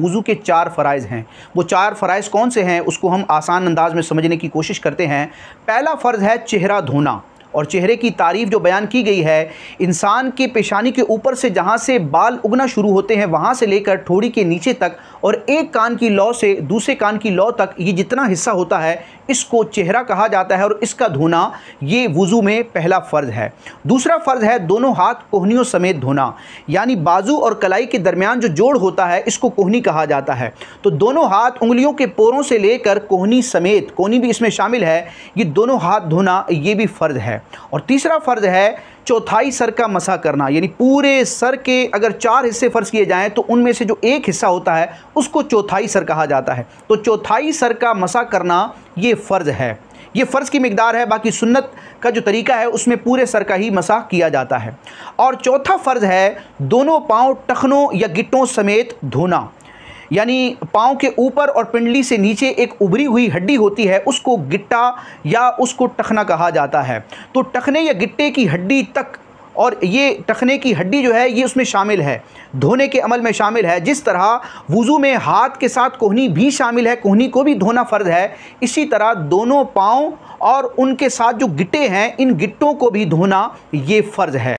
वुज़ू के 4 फ़राइज़ हैं। वो 4 फ़राइज़ कौन से हैं उसको हम आसान अंदाज में समझने की कोशिश करते हैं। पहला फ़र्ज़ है चेहरा धोना, और चेहरे की तारीफ़ जो बयान की गई है, इंसान के पेशानी के ऊपर से जहाँ से बाल उगना शुरू होते हैं वहाँ से लेकर ठोड़ी के नीचे तक और एक कान की लौ से दूसरे कान की लौ तक, ये जितना हिस्सा होता है इसको चेहरा कहा जाता है और इसका धोना ये वुज़ू में पहला फ़र्ज़ है। दूसरा फ़र्ज़ है दोनों हाथ कोहनियों समेत धोना, यानी बाजू और कलाई के दरमियान जो जोड़ होता है इसको कोहनी कहा जाता है। तो दोनों हाथ उंगलियों के पोरों से लेकर कोहनी समेत, कोहनी भी इसमें शामिल है, ये दोनों हाथ धोना ये भी फ़र्ज़ है। और तीसरा फ़र्ज़ है चौथाई सर का मसा करना, यानी पूरे सर के अगर 4 हिस्से फ़र्ज़ किए जाएं तो उनमें से जो एक हिस्सा होता है उसको चौथाई सर कहा जाता है। तो चौथाई सर का मसा करना ये फ़र्ज़ है। ये फ़र्ज़ की मिक़दार है, बाकी सुन्नत का जो तरीका है उसमें पूरे सर का ही मसा किया जाता है। और चौथा फ़र्ज़ है दोनों पाँव टखनों या गिट्टों समेत धोना, यानी पाँव के ऊपर और पिंडली से नीचे एक उभरी हुई हड्डी होती है उसको गिट्टा या उसको टखना कहा जाता है। तो टखने या गिट्टे की हड्डी तक, और ये टखने की हड्डी जो है ये उसमें शामिल है, धोने के अमल में शामिल है। जिस तरह वुज़ू में हाथ के साथ कोहनी भी शामिल है, कोहनी को भी धोना फ़र्ज़ है, इसी तरह दोनों पाँव और उनके साथ जो गिट्टे हैं इन गिट्टों को भी धोना ये फ़र्ज़ है।